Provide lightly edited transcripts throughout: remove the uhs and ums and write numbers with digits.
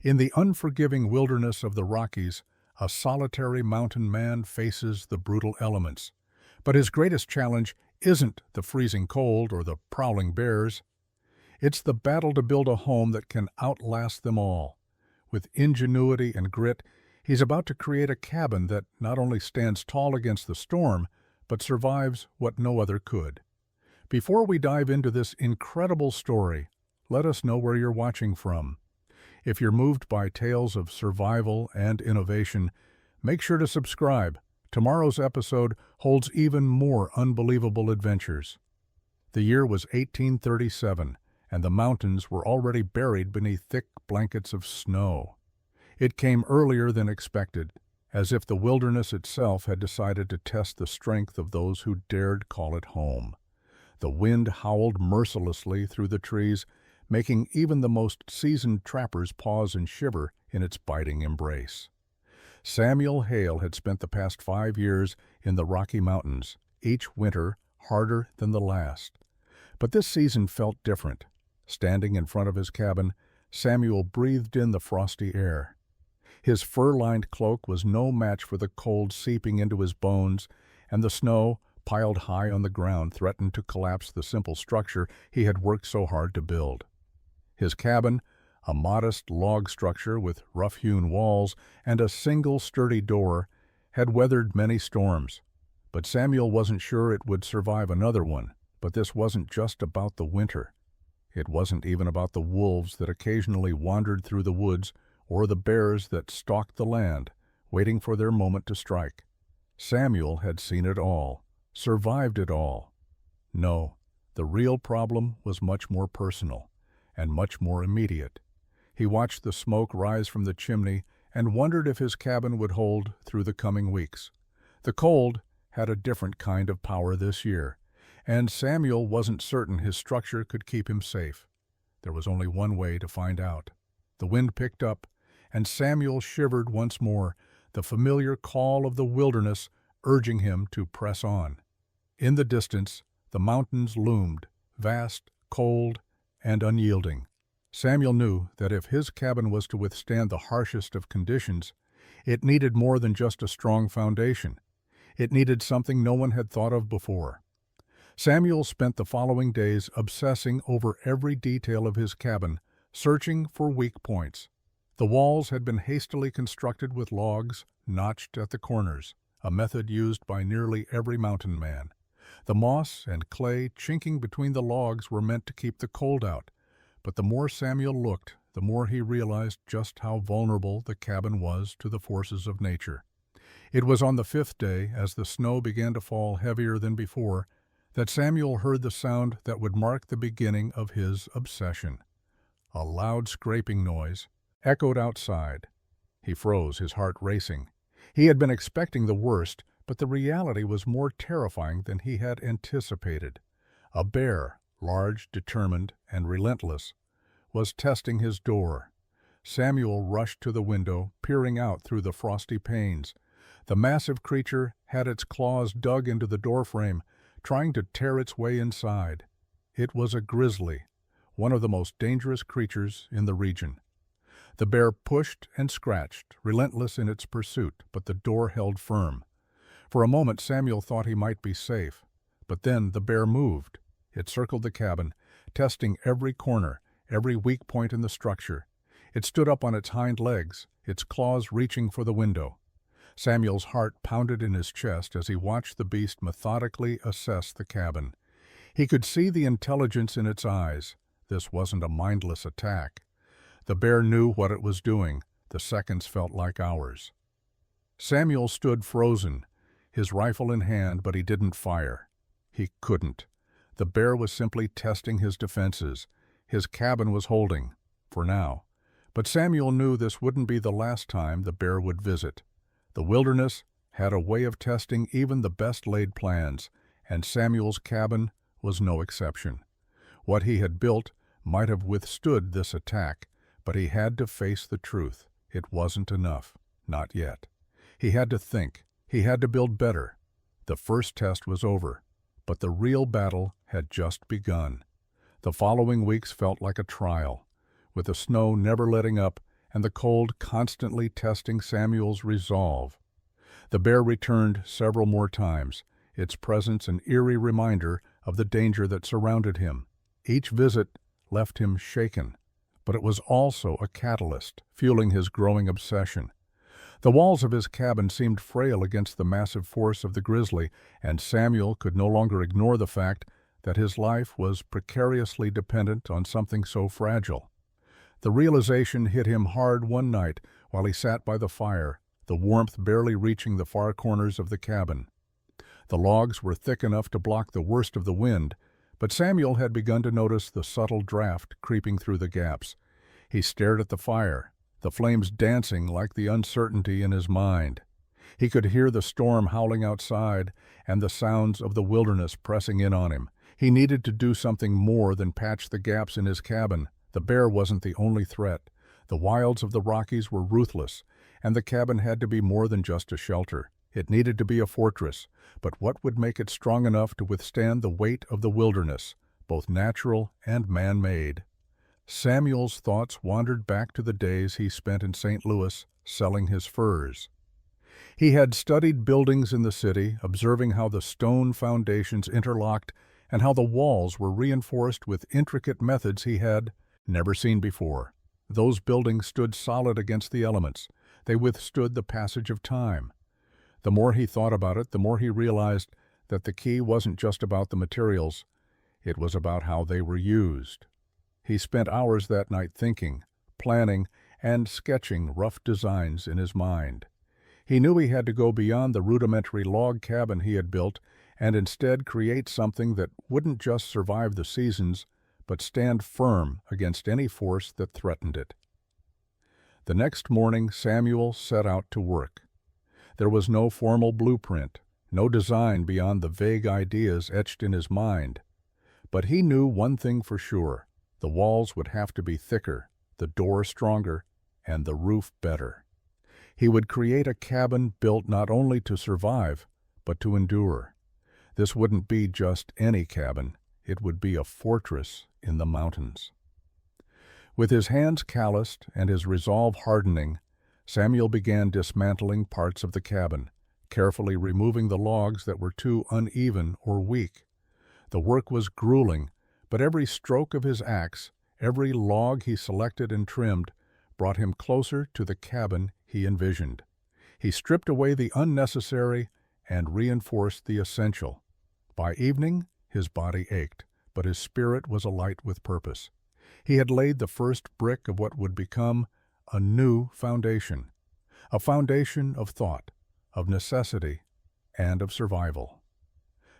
In the unforgiving wilderness of the Rockies, a solitary mountain man faces the brutal elements. But his greatest challenge isn't the freezing cold or the prowling bears. It's the battle to build a home that can outlast them all. With ingenuity and grit, he's about to create a cabin that not only stands tall against the storm, but survives what no other could. Before we dive into this incredible story, let us know where you're watching from. If you're moved by tales of survival and innovation, make sure to subscribe. Tomorrow's episode holds even more unbelievable adventures. The year was 1837, and the mountains were already buried beneath thick blankets of snow. It came earlier than expected, as if the wilderness itself had decided to test the strength of those who dared call it home. The wind howled mercilessly through the trees, making even the most seasoned trappers pause and shiver in its biting embrace. Samuel Hale had spent the past 5 years in the Rocky Mountains, each winter harder than the last. But this season felt different. Standing in front of his cabin, Samuel breathed in the frosty air. His fur-lined cloak was no match for the cold seeping into his bones, and the snow, piled high on the ground, threatened to collapse the simple structure he had worked so hard to build. His cabin, a modest log structure with rough-hewn walls and a single sturdy door, had weathered many storms. But Samuel wasn't sure it would survive another one. But this wasn't just about the winter. It wasn't even about the wolves that occasionally wandered through the woods or the bears that stalked the land, waiting for their moment to strike. Samuel had seen it all, survived it all. No, the real problem was much more personal and much more immediate. He watched the smoke rise from the chimney and wondered if his cabin would hold through the coming weeks. The cold had a different kind of power this year, and Samuel wasn't certain his structure could keep him safe. There was only one way to find out. The wind picked up, and Samuel shivered once more, the familiar call of the wilderness urging him to press on. In the distance, the mountains loomed, vast, cold, and unyielding. Samuel knew that if his cabin was to withstand the harshest of conditions, it needed more than just a strong foundation. It needed something no one had thought of before. Samuel spent the following days obsessing over every detail of his cabin, searching for weak points. The walls had been hastily constructed with logs notched at the corners, a method used by nearly every mountain man. The moss and clay chinking between the logs were meant to keep the cold out, but the more Samuel looked, the more he realized just how vulnerable the cabin was to the forces of nature. It was on the 5th day, as the snow began to fall heavier than before, that Samuel heard the sound that would mark the beginning of his obsession. A loud scraping noise echoed outside. He froze, his heart racing. He had been expecting the worst, but the reality was more terrifying than he had anticipated. A bear, large, determined, and relentless, was testing his door. Samuel rushed to the window, peering out through the frosty panes. The massive creature had its claws dug into the doorframe, trying to tear its way inside. It was a grizzly, one of the most dangerous creatures in the region. The bear pushed and scratched, relentless in its pursuit, but the door held firm. For a moment Samuel thought he might be safe, but then the bear moved. It circled the cabin, testing every corner, every weak point in the structure. It stood up on its hind legs, its claws reaching for the window. Samuel's heart pounded in his chest as he watched the beast methodically assess the cabin. He could see the intelligence in its eyes. This wasn't a mindless attack. The bear knew what it was doing. The seconds felt like hours. Samuel stood frozen, his rifle in hand, but he didn't fire. He couldn't. The bear was simply testing his defenses. His cabin was holding, for now. But Samuel knew this wouldn't be the last time the bear would visit. The wilderness had a way of testing even the best-laid plans, and Samuel's cabin was no exception. What he had built might have withstood this attack, but he had to face the truth. It wasn't enough. Not yet. He had to think. He had to build better. The first test was over, but the real battle had just begun. The following weeks felt like a trial. With the snow never letting up and the cold constantly testing Samuel's resolve. The bear returned several more times, its presence an eerie reminder of the danger that surrounded him. Each visit left him shaken, but it was also a catalyst, fueling his growing obsession. The walls of his cabin seemed frail against the massive force of the grizzly, and Samuel could no longer ignore the fact that his life was precariously dependent on something so fragile. The realization hit him hard one night while he sat by the fire, the warmth barely reaching the far corners of the cabin. The logs were thick enough to block the worst of the wind, but Samuel had begun to notice the subtle draft creeping through the gaps. He stared at the fire, the flames dancing like the uncertainty in his mind. He could hear the storm howling outside and the sounds of the wilderness pressing in on him. He needed to do something more than patch the gaps in his cabin. The bear wasn't the only threat. The wilds of the Rockies were ruthless, and the cabin had to be more than just a shelter. It needed to be a fortress, but what would make it strong enough to withstand the weight of the wilderness, both natural and man-made? Samuel's thoughts wandered back to the days he spent in St. Louis selling his furs. He had studied buildings in the city, observing how the stone foundations interlocked and how the walls were reinforced with intricate methods he had never seen before. Those buildings stood solid against the elements. They withstood the passage of time. The more he thought about it, the more he realized that the key wasn't just about the materials, it was about how they were used. He spent hours that night thinking, planning, and sketching rough designs in his mind. He knew he had to go beyond the rudimentary log cabin he had built and instead create something that wouldn't just survive the seasons, but stand firm against any force that threatened it. The next morning, Samuel set out to work. There was no formal blueprint, no design beyond the vague ideas etched in his mind. But he knew one thing for sure: the walls would have to be thicker, the door stronger, and the roof better. He would create a cabin built not only to survive, but to endure. This wouldn't be just any cabin. It would be a fortress in the mountains. With his hands calloused and his resolve hardening, Samuel began dismantling parts of the cabin, carefully removing the logs that were too uneven or weak. The work was grueling, but every stroke of his axe, every log he selected and trimmed, brought him closer to the cabin he envisioned. He stripped away the unnecessary and reinforced the essential. By evening, his body ached, but his spirit was alight with purpose. He had laid the first brick of what would become a new foundation, a foundation of thought, of necessity, and of survival.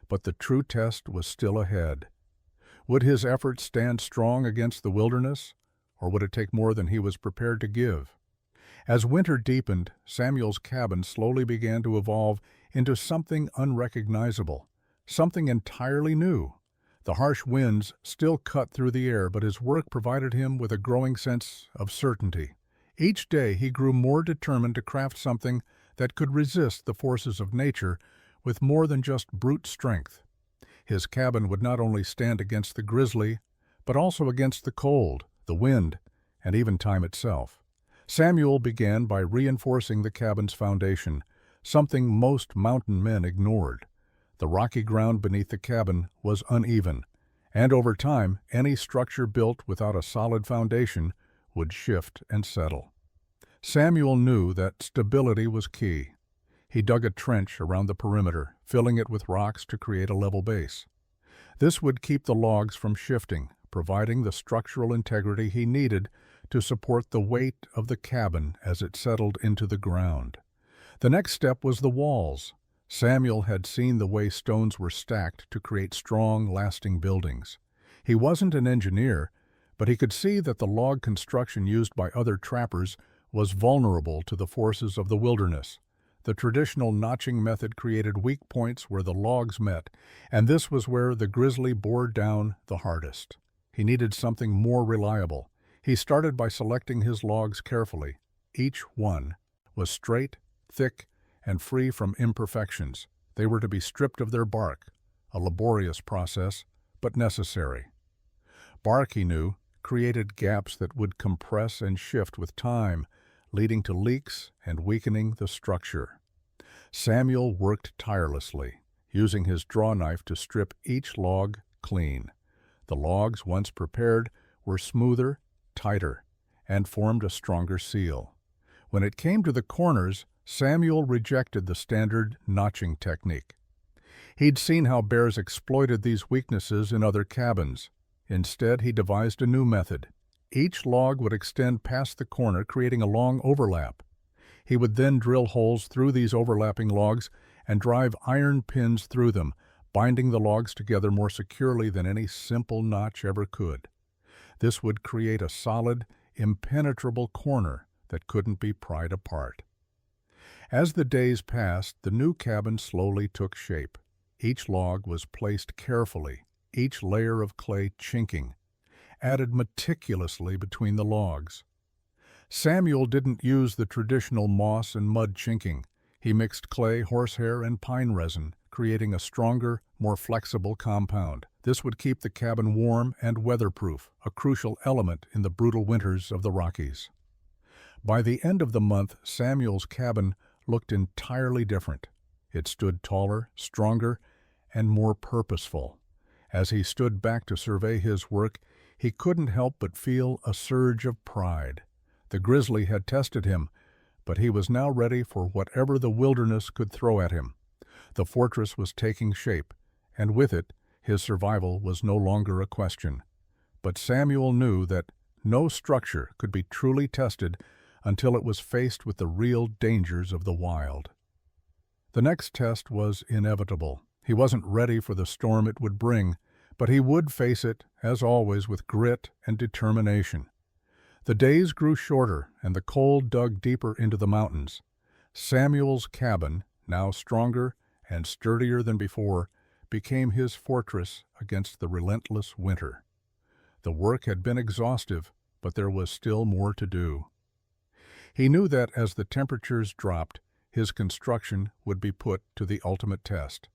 But the true test was still ahead. Would his efforts stand strong against the wilderness, or would it take more than he was prepared to give? As winter deepened, Samuel's cabin slowly began to evolve into something unrecognizable, something entirely new. The harsh winds still cut through the air, but his work provided him with a growing sense of certainty. Each day he grew more determined to craft something that could resist the forces of nature with more than just brute strength. His cabin would not only stand against the grizzly, but also against the cold, the wind, and even time itself. Samuel began by reinforcing the cabin's foundation, something most mountain men ignored. The rocky ground beneath the cabin was uneven, and over time, any structure built without a solid foundation would shift and settle. Samuel knew that stability was key. He dug a trench around the perimeter, filling it with rocks to create a level base. This would keep the logs from shifting, providing the structural integrity he needed to support the weight of the cabin as it settled into the ground. The next step was the walls. Samuel had seen the way stones were stacked to create strong, lasting buildings. He wasn't an engineer, but he could see that the log construction used by other trappers was vulnerable to the forces of the wilderness. The traditional notching method created weak points where the logs met, and this was where the grizzly bore down the hardest. He needed something more reliable. He started by selecting his logs carefully. Each one was straight, thick, and free from imperfections. They were to be stripped of their bark, a laborious process, but necessary. Bark, he knew, created gaps that would compress and shift with time, leading to leaks and weakening the structure. Samuel worked tirelessly, using his draw knife to strip each log clean. The logs, once prepared, were smoother, tighter, and formed a stronger seal. When it came to the corners, Samuel rejected the standard notching technique. He'd seen how bears exploited these weaknesses in other cabins. Instead, he devised a new method. Each log would extend past the corner, creating a long overlap. He would then drill holes through these overlapping logs and drive iron pins through them, binding the logs together more securely than any simple notch ever could. This would create a solid, impenetrable corner that couldn't be pried apart. As the days passed, the new cabin slowly took shape. Each log was placed carefully, each layer of clay chinking, added meticulously between the logs. Samuel didn't use the traditional moss and mud chinking. He mixed clay, horsehair, and pine resin, creating a stronger, more flexible compound. This would keep the cabin warm and weatherproof, a crucial element in the brutal winters of the Rockies. By the end of the month, Samuel's cabin looked entirely different. It stood taller, stronger, and more purposeful. As he stood back to survey his work, he couldn't help but feel a surge of pride. The grizzly had tested him, but he was now ready for whatever the wilderness could throw at him. The fortress was taking shape, and with it, his survival was no longer a question. But Samuel knew that no structure could be truly tested until it was faced with the real dangers of the wild. The next test was inevitable. He wasn't ready for the storm it would bring, but he would face it, as always, with grit and determination. The days grew shorter, and the cold dug deeper into the mountains. Samuel's cabin, now stronger and sturdier than before, became his fortress against the relentless winter. The work had been exhaustive, but there was still more to do. He knew that as the temperatures dropped, his construction would be put to the ultimate test.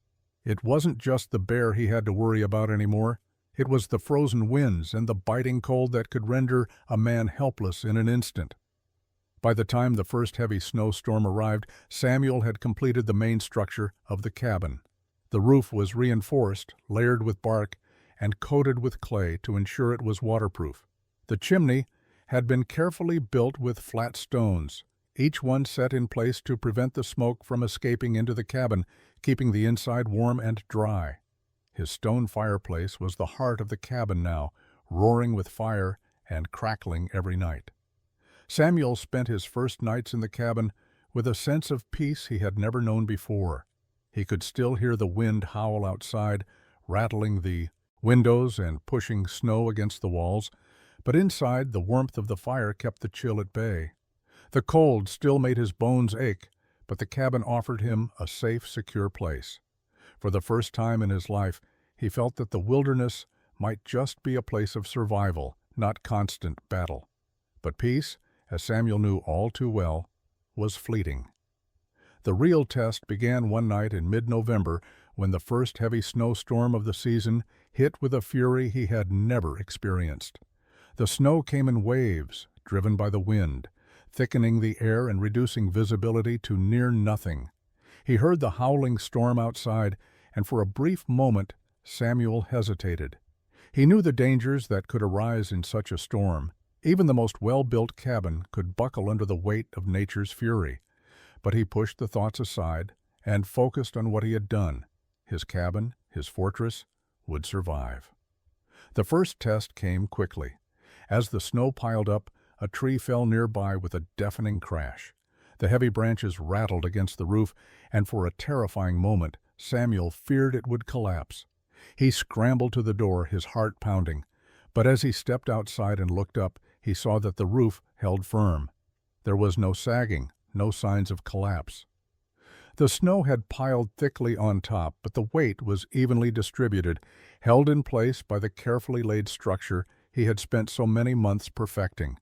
It wasn't just the bear he had to worry about anymore. It was the frozen winds and the biting cold that could render a man helpless in an instant. By the time the first heavy snowstorm arrived, Samuel had completed the main structure of the cabin. The roof was reinforced, layered with bark, and coated with clay to ensure it was waterproof. The chimney had been carefully built with flat stones, each one set in place to prevent the smoke from escaping into the cabin, keeping the inside warm and dry. His stone fireplace was the heart of the cabin now, roaring with fire and crackling every night. Samuel spent his first nights in the cabin with a sense of peace he had never known before. He could still hear the wind howl outside, rattling the windows and pushing snow against the walls, but inside the warmth of the fire kept the chill at bay. The cold still made his bones ache, but the cabin offered him a safe, secure place. For the first time in his life, he felt that the wilderness might just be a place of survival, not constant battle. But peace, as Samuel knew all too well, was fleeting. The real test began one night in mid-November when the first heavy snowstorm of the season hit with a fury he had never experienced. The snow came in waves, driven by the wind, thickening the air and reducing visibility to near nothing. He heard the howling storm outside, and for a brief moment Samuel hesitated. He knew the dangers that could arise in such a storm. Even the most well-built cabin could buckle under the weight of nature's fury. But he pushed the thoughts aside and focused on what he had done. His cabin, his fortress, would survive. The first test came quickly. As the snow piled up, a tree fell nearby with a deafening crash. The heavy branches rattled against the roof, and for a terrifying moment, Samuel feared it would collapse. He scrambled to the door, his heart pounding. But as he stepped outside and looked up, he saw that the roof held firm. There was no sagging, no signs of collapse. The snow had piled thickly on top, but the weight was evenly distributed, held in place by the carefully laid structure he had spent so many months perfecting.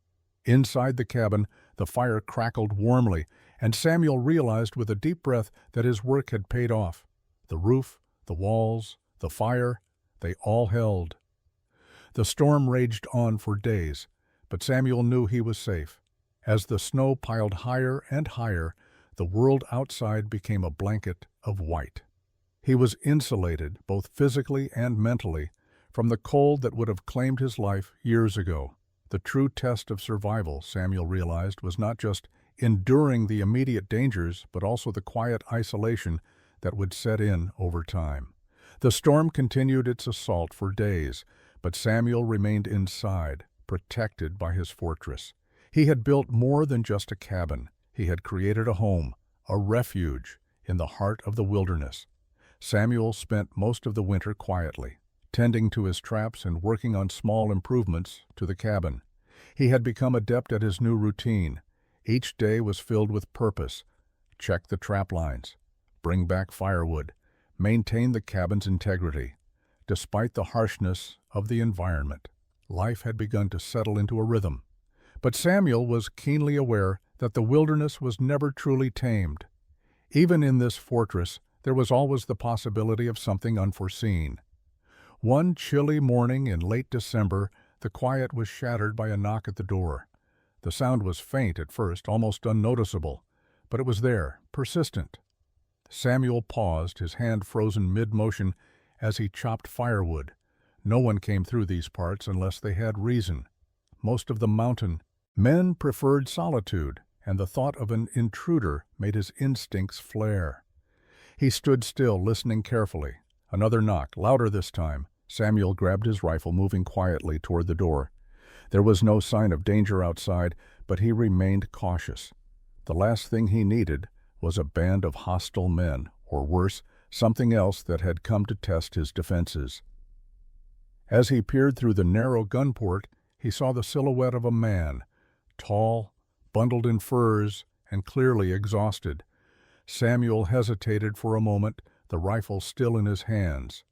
Inside the cabin, the fire crackled warmly, and Samuel realized with a deep breath that his work had paid off. The roof, the walls, the fire, they all held. The storm raged on for days, but Samuel knew he was safe. As the snow piled higher and higher, the world outside became a blanket of white. He was insulated, both physically and mentally, from the cold that would have claimed his life years ago. The true test of survival, Samuel realized, was not just enduring the immediate dangers, but also the quiet isolation that would set in over time. The storm continued its assault for days, but Samuel remained inside, protected by his fortress. He had built more than just a cabin. He had created a home, a refuge, in the heart of the wilderness. Samuel spent most of the winter quietly, tending to his traps and working on small improvements to the cabin. He had become adept at his new routine. Each day was filled with purpose. Check the trap lines, bring back firewood, maintain the cabin's integrity. Despite the harshness of the environment, life had begun to settle into a rhythm. But Samuel was keenly aware that the wilderness was never truly tamed. Even in this fortress, there was always the possibility of something unforeseen. One chilly morning in late December, the quiet was shattered by a knock at the door. The sound was faint at first, almost unnoticeable, but it was there, persistent. Samuel paused, his hand frozen mid-motion as he chopped firewood. No one came through these parts unless they had reason. Most of the mountain men preferred solitude, and the thought of an intruder made his instincts flare. He stood still, listening carefully. Another knock, louder this time. Samuel grabbed his rifle, moving quietly toward the door. There was no sign of danger outside, but he remained cautious. The last thing he needed was a band of hostile men, or worse, something else that had come to test his defenses. As he peered through the narrow gun port, he saw the silhouette of a man, tall, bundled in furs, and clearly exhausted. Samuel hesitated for a moment, the rifle still in his hands.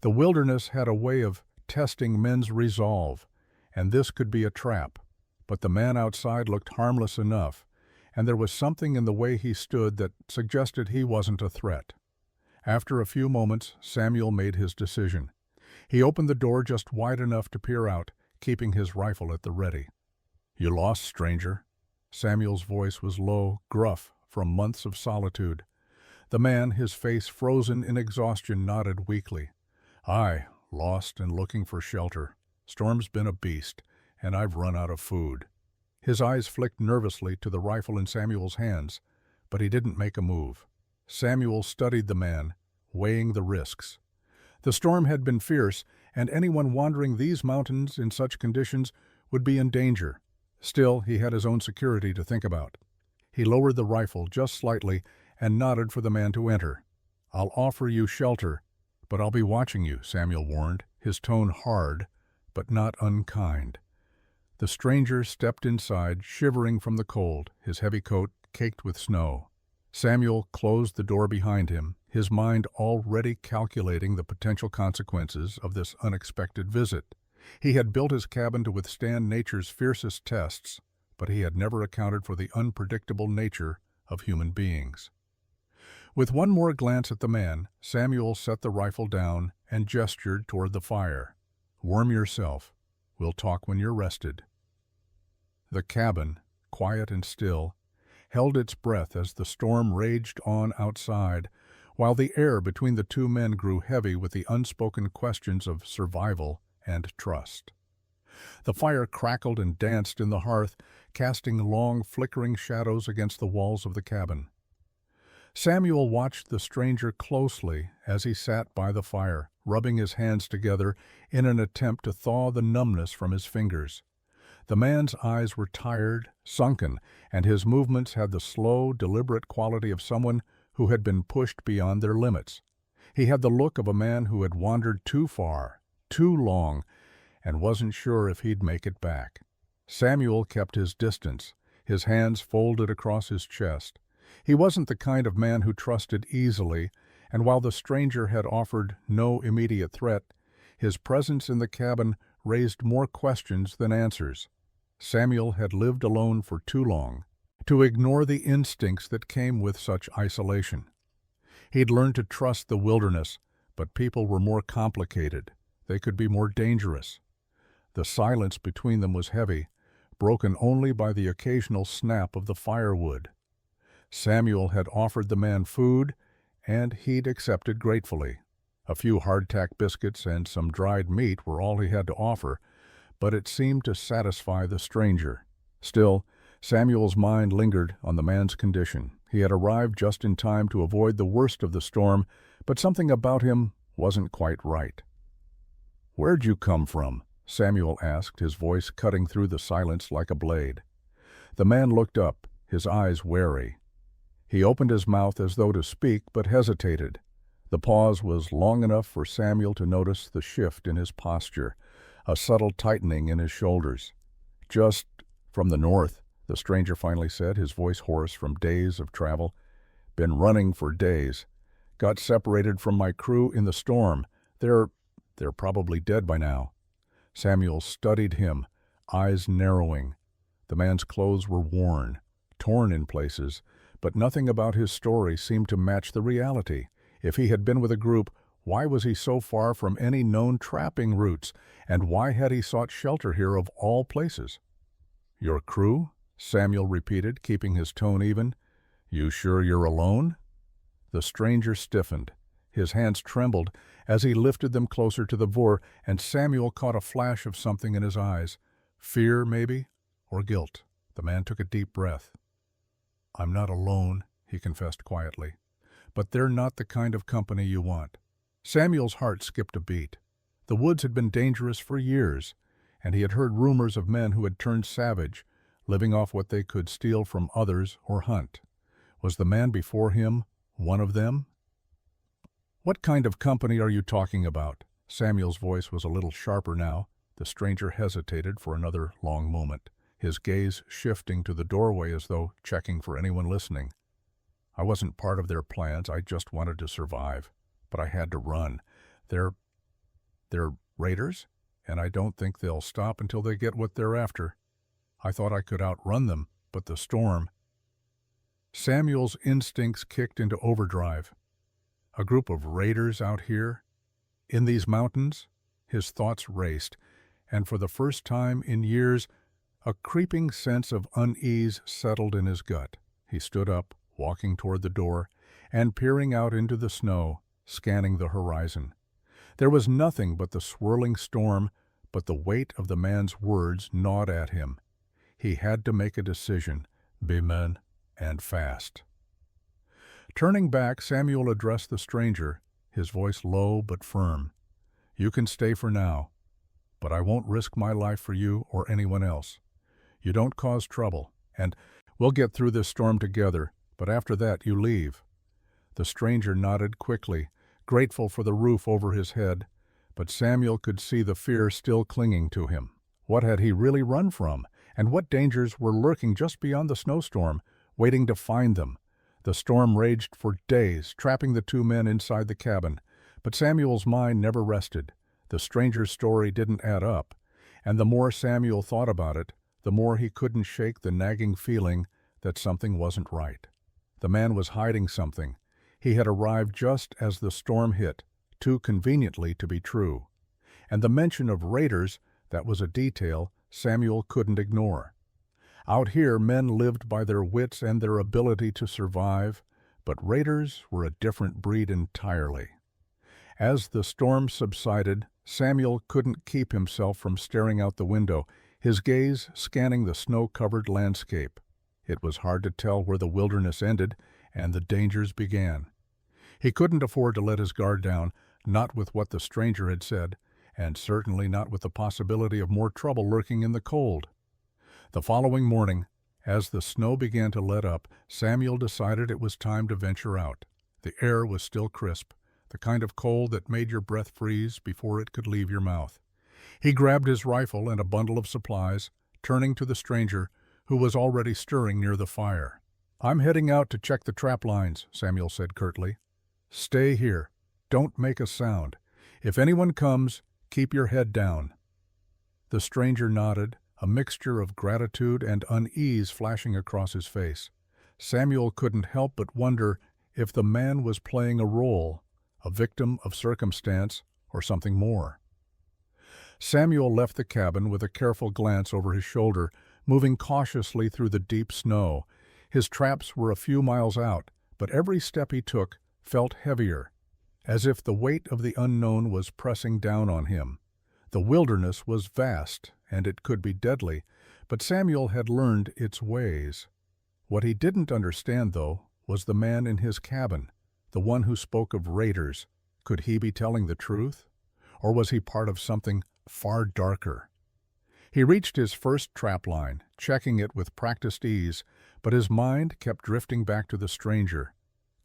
The wilderness had a way of testing men's resolve, and this could be a trap. But the man outside looked harmless enough, and there was something in the way he stood that suggested he wasn't a threat. After a few moments, Samuel made his decision. He opened the door just wide enough to peer out, keeping his rifle at the ready. "You lost, stranger." Samuel's voice was low, gruff, from months of solitude. The man, his face frozen in exhaustion, nodded weakly. "Aye, lost and looking for shelter. Storm's been a beast, and I've run out of food." His eyes flicked nervously to the rifle in Samuel's hands, but he didn't make a move. Samuel studied the man, weighing the risks. The storm had been fierce, and anyone wandering these mountains in such conditions would be in danger. Still, he had his own security to think about. He lowered the rifle just slightly and nodded for the man to enter. "I'll offer you shelter, but I'll be watching you," Samuel warned, his tone hard, but not unkind. The stranger stepped inside, shivering from the cold, his heavy coat caked with snow. Samuel closed the door behind him, his mind already calculating the potential consequences of this unexpected visit. He had built his cabin to withstand nature's fiercest tests, but he had never accounted for the unpredictable nature of human beings. With one more glance at the man, Samuel set the rifle down and gestured toward the fire. "Warm yourself. We'll talk when you're rested." The cabin, quiet and still, held its breath as the storm raged on outside, while the air between the two men grew heavy with the unspoken questions of survival and trust. The fire crackled and danced in the hearth, casting long, flickering shadows against the walls of the cabin. Samuel watched the stranger closely as he sat by the fire, rubbing his hands together in an attempt to thaw the numbness from his fingers. The man's eyes were tired, sunken, and his movements had the slow, deliberate quality of someone who had been pushed beyond their limits. He had the look of a man who had wandered too far, too long, and wasn't sure if he'd make it back. Samuel kept his distance, his hands folded across his chest. He wasn't the kind of man who trusted easily, and while the stranger had offered no immediate threat, his presence in the cabin raised more questions than answers. Samuel had lived alone for too long to ignore the instincts that came with such isolation. He'd learned to trust the wilderness, but people were more complicated. They could be more dangerous. The silence between them was heavy, broken only by the occasional snap of the firewood. Samuel had offered the man food, and he'd accepted gratefully. A few hardtack biscuits and some dried meat were all he had to offer, but it seemed to satisfy the stranger. Still, Samuel's mind lingered on the man's condition. He had arrived just in time to avoid the worst of the storm, but something about him wasn't quite right. "Where'd you come from?" Samuel asked, his voice cutting through the silence like a blade. The man looked up, his eyes wary. He opened his mouth as though to speak, but hesitated. The pause was long enough for Samuel to notice the shift in his posture, a subtle tightening in his shoulders. "Just from the north," the stranger finally said, his voice hoarse from days of travel. "Been running for days. Got separated from my crew in the storm. They're probably dead by now." Samuel studied him, eyes narrowing. The man's clothes were worn, torn in places, but nothing about his story seemed to match the reality. If he had been with a group, why was he so far from any known trapping routes, and why had he sought shelter here of all places? "Your crew?" Samuel repeated, keeping his tone even. "You sure you're alone?" The stranger stiffened. His hands trembled as he lifted them closer to the vor, and Samuel caught a flash of something in his eyes. Fear, maybe, or guilt. The man took a deep breath. "I'm not alone," he confessed quietly. "But they're not the kind of company you want." Samuel's heart skipped a beat. The woods had been dangerous for years, and he had heard rumors of men who had turned savage, living off what they could steal from others or hunt. Was the man before him one of them? "What kind of company are you talking about?" Samuel's voice was a little sharper now. The stranger hesitated for another long moment, his gaze shifting to the doorway as though checking for anyone listening. "I wasn't part of their plans. I just wanted to survive. But I had to run. They're raiders, and I don't think they'll stop until they get what they're after. I thought I could outrun them, but the storm—" Samuel's instincts kicked into overdrive. A group of raiders out here? In these mountains? His thoughts raced, and for the first time in years, a creeping sense of unease settled in his gut. He stood up, walking toward the door, and peering out into the snow, scanning the horizon. There was nothing but the swirling storm, but the weight of the man's words gnawed at him. He had to make a decision, be men, and fast. Turning back, Samuel addressed the stranger, his voice low but firm. "You can stay for now, but I won't risk my life for you or anyone else. You don't cause trouble, and we'll get through this storm together, but after that you leave." The stranger nodded quickly, grateful for the roof over his head, but Samuel could see the fear still clinging to him. What had he really run from, and what dangers were lurking just beyond the snowstorm, waiting to find them? The storm raged for days, trapping the two men inside the cabin, but Samuel's mind never rested. The stranger's story didn't add up, and the more Samuel thought about it, the more he couldn't shake the nagging feeling that something wasn't right. The man was hiding something. He had arrived just as the storm hit, too conveniently to be true. And the mention of raiders, that was a detail Samuel couldn't ignore. Out here, men lived by their wits and their ability to survive, but raiders were a different breed entirely. As the storm subsided, Samuel couldn't keep himself from staring out the window, his gaze scanning the snow-covered landscape. It was hard to tell where the wilderness ended and the dangers began. He couldn't afford to let his guard down, not with what the stranger had said, and certainly not with the possibility of more trouble lurking in the cold. The following morning, as the snow began to let up, Samuel decided it was time to venture out. The air was still crisp, the kind of cold that made your breath freeze before it could leave your mouth. He grabbed his rifle and a bundle of supplies, turning to the stranger, who was already stirring near the fire. "I'm heading out to check the trap lines," Samuel said curtly. "Stay here. Don't make a sound. If anyone comes, keep your head down." The stranger nodded, a mixture of gratitude and unease flashing across his face. Samuel couldn't help but wonder if the man was playing a role, a victim of circumstance, or something more. Samuel left the cabin with a careful glance over his shoulder, moving cautiously through the deep snow. His traps were a few miles out, but every step he took felt heavier, as if the weight of the unknown was pressing down on him. The wilderness was vast, and it could be deadly, but Samuel had learned its ways. What he didn't understand, though, was the man in his cabin, the one who spoke of raiders. Could he be telling the truth? Or was he part of something far darker? He reached his first trap line, checking it with practiced ease, but his mind kept drifting back to the stranger.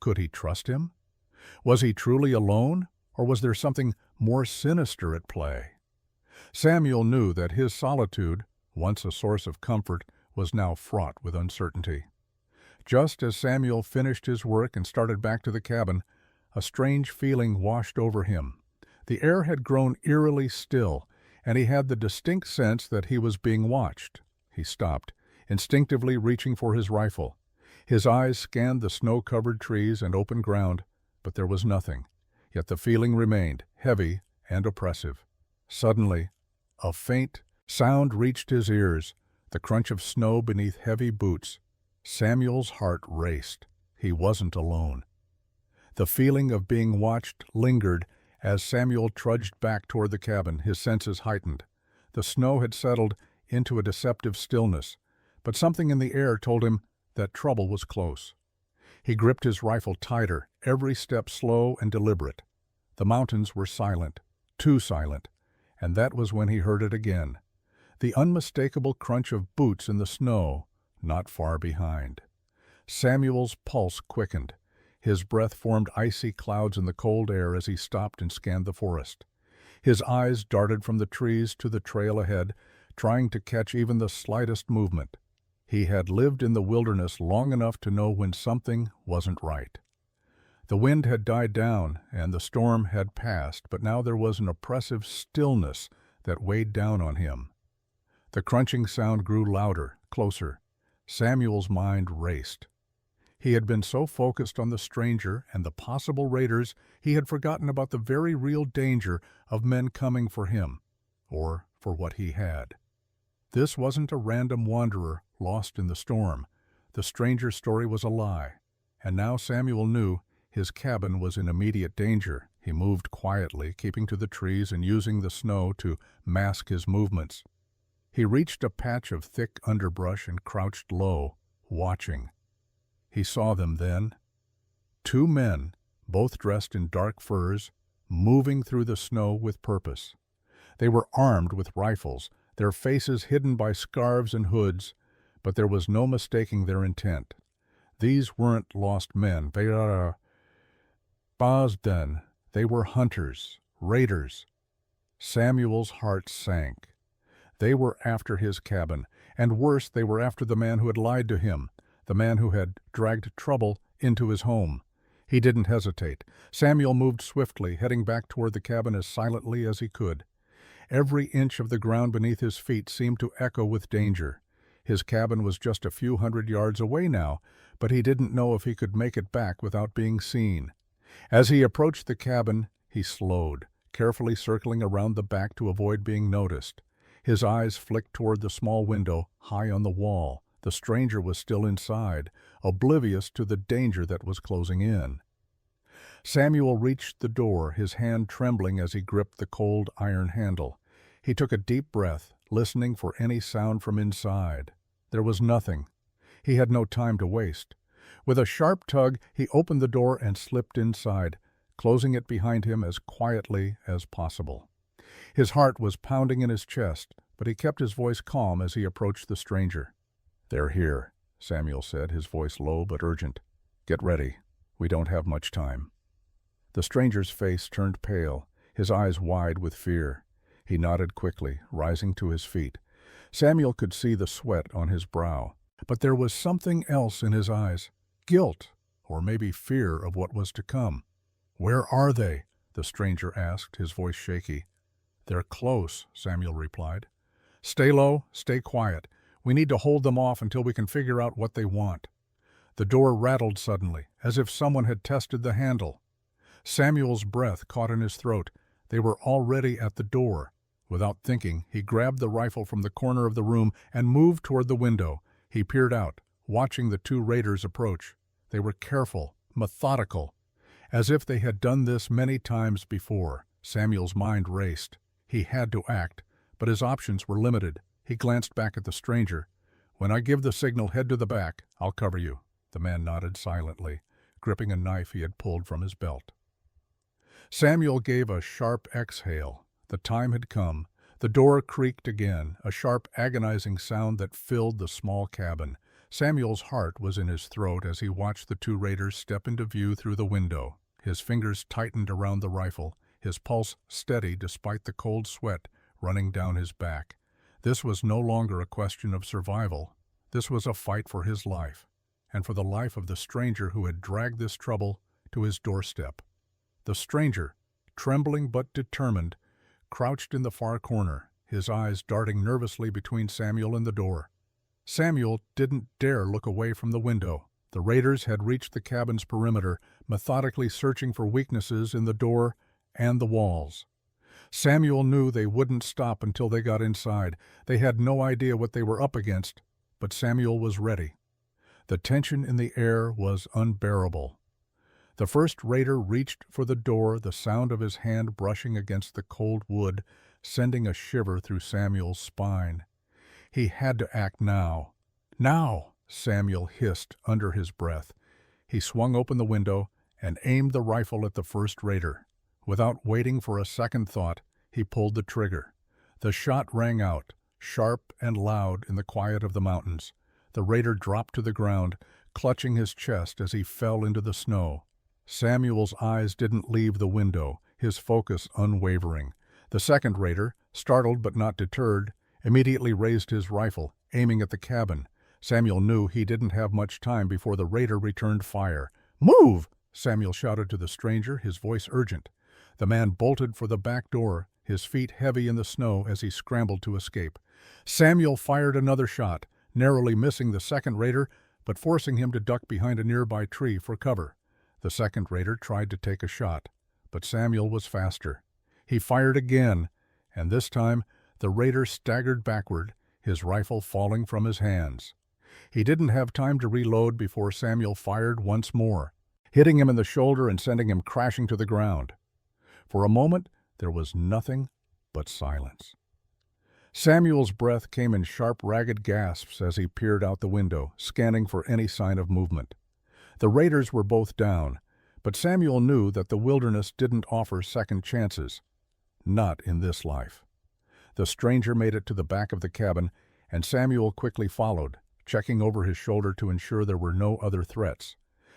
Could he trust him? Was he truly alone, or was there something more sinister at play? Samuel knew that his solitude, once a source of comfort, was now fraught with uncertainty. Just as Samuel finished his work and started back to the cabin, a strange feeling washed over him. The air had grown eerily still, and he had the distinct sense that he was being watched. He stopped, instinctively reaching for his rifle. His eyes scanned the snow-covered trees and open ground, but there was nothing. Yet the feeling remained, heavy and oppressive. Suddenly, a faint sound reached his ears, the crunch of snow beneath heavy boots. Samuel's heart raced. He wasn't alone. The feeling of being watched lingered as Samuel trudged back toward the cabin, his senses heightened. The snow had settled into a deceptive stillness, but something in the air told him that trouble was close. He gripped his rifle tighter, every step slow and deliberate. The mountains were silent, too silent, and that was when he heard it again. The unmistakable crunch of boots in the snow, not far behind. Samuel's pulse quickened. His breath formed icy clouds in the cold air as he stopped and scanned the forest. His eyes darted from the trees to the trail ahead, trying to catch even the slightest movement. He had lived in the wilderness long enough to know when something wasn't right. The wind had died down and the storm had passed, but now there was an oppressive stillness that weighed down on him. The crunching sound grew louder, closer. Samuel's mind raced. He had been so focused on the stranger and the possible raiders, he had forgotten about the very real danger of men coming for him, or for what he had. This wasn't a random wanderer lost in the storm. The stranger's story was a lie, and now Samuel knew his cabin was in immediate danger. He moved quietly, keeping to the trees and using the snow to mask his movements. He reached a patch of thick underbrush and crouched low, watching. He saw them then. 2 men, both dressed in dark furs, moving through the snow with purpose. They were armed with rifles, their faces hidden by scarves and hoods, but there was no mistaking their intent. These weren't lost men. They were Bazden. They were hunters, raiders. Samuel's heart sank. They were after his cabin, and worse, they were after the man who had lied to him, the man who had dragged trouble into his home. He didn't hesitate. Samuel moved swiftly, heading back toward the cabin as silently as he could. Every inch of the ground beneath his feet seemed to echo with danger. His cabin was just a few hundred yards away now, but he didn't know if he could make it back without being seen. As he approached the cabin, he slowed, carefully circling around the back to avoid being noticed. His eyes flicked toward the small window high on the wall. The stranger was still inside, oblivious to the danger that was closing in. Samuel reached the door, his hand trembling as he gripped the cold iron handle. He took a deep breath, listening for any sound from inside. There was nothing. He had no time to waste. With a sharp tug, he opened the door and slipped inside, closing it behind him as quietly as possible. His heart was pounding in his chest, but he kept his voice calm as he approached the stranger. "They're here," Samuel said, his voice low but urgent. "Get ready. We don't have much time." The stranger's face turned pale, his eyes wide with fear. He nodded quickly, rising to his feet. Samuel could see the sweat on his brow, but there was something else in his eyes. Guilt, or maybe fear of what was to come. "Where are they?" the stranger asked, his voice shaky. "They're close," Samuel replied. "Stay low, stay quiet. We need to hold them off until we can figure out what they want." The door rattled suddenly, as if someone had tested the handle. Samuel's breath caught in his throat. They were already at the door. Without thinking, he grabbed the rifle from the corner of the room and moved toward the window. He peered out, watching the two raiders approach. They were careful, methodical, as if they had done this many times before. Samuel's mind raced. He had to act, but his options were limited. He glanced back at the stranger. "When I give the signal, head to the back. I'll cover you." The man nodded silently, gripping a knife he had pulled from his belt. Samuel gave a sharp exhale. The time had come. The door creaked again, a sharp, agonizing sound that filled the small cabin. Samuel's heart was in his throat as he watched the two raiders step into view through the window. His fingers tightened around the rifle, his pulse steady despite the cold sweat running down his back. This was no longer a question of survival. This was a fight for his life, and for the life of the stranger who had dragged this trouble to his doorstep. The stranger, trembling but determined, crouched in the far corner, his eyes darting nervously between Samuel and the door. Samuel didn't dare look away from the window. The raiders had reached the cabin's perimeter, methodically searching for weaknesses in the door and the walls. Samuel knew they wouldn't stop until they got inside. They had no idea what they were up against, but Samuel was ready. The tension in the air was unbearable. The first raider reached for the door, the sound of his hand brushing against the cold wood, sending a shiver through Samuel's spine. He had to act now. "Now!" Samuel hissed under his breath. He swung open the window and aimed the rifle at the first raider. Without waiting for a second thought, he pulled the trigger. The shot rang out, sharp and loud in the quiet of the mountains. The raider dropped to the ground, clutching his chest as he fell into the snow. Samuel's eyes didn't leave the window, his focus unwavering. The second raider, startled but not deterred, immediately raised his rifle, aiming at the cabin. Samuel knew he didn't have much time before the raider returned fire. "Move!" Samuel shouted to the stranger, his voice urgent. The man bolted for the back door, his feet heavy in the snow as he scrambled to escape. Samuel fired another shot, narrowly missing the second raider, but forcing him to duck behind a nearby tree for cover. The second raider tried to take a shot, but Samuel was faster. He fired again, and this time the raider staggered backward, his rifle falling from his hands. He didn't have time to reload before Samuel fired once more, hitting him in the shoulder and sending him crashing to the ground. For a moment, there was nothing but silence. Samuel's breath came in sharp, ragged gasps as he peered out the window, scanning for any sign of movement. The raiders were both down, but Samuel knew that the wilderness didn't offer second chances. Not in this life. The stranger made it to the back of the cabin, and Samuel quickly followed, checking over his shoulder to ensure there were no other threats.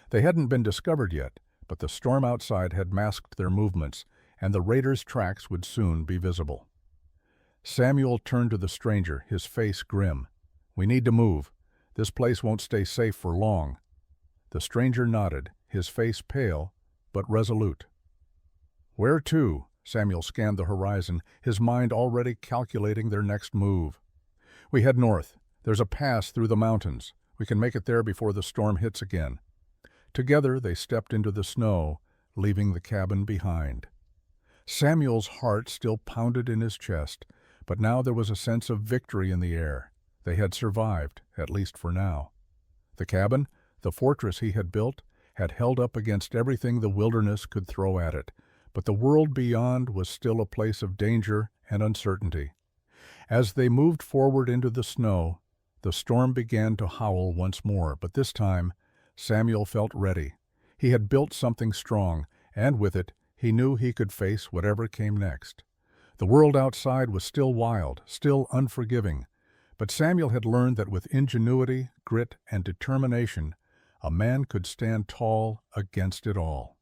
They hadn't been discovered yet, but the storm outside had masked their movements, and the raiders' tracks would soon be visible. Samuel turned to the stranger, his face grim. "We need to move. This place won't stay safe for long." The stranger nodded, his face pale, but resolute. "Where to?" Samuel scanned the horizon, his mind already calculating their next move. "We head north. There's a pass through the mountains. We can make it there before the storm hits again." Together they stepped into the snow, leaving the cabin behind. Samuel's heart still pounded in his chest, but now there was a sense of victory in the air. They had survived, at least for now. The cabin, the fortress he had built, had held up against everything the wilderness could throw at it, but the world beyond was still a place of danger and uncertainty. As they moved forward into the snow, the storm began to howl once more, but this time Samuel felt ready. He had built something strong, and with it, he knew he could face whatever came next. The world outside was still wild, still unforgiving, but Samuel had learned that with ingenuity, grit, and determination, a man could stand tall against it all.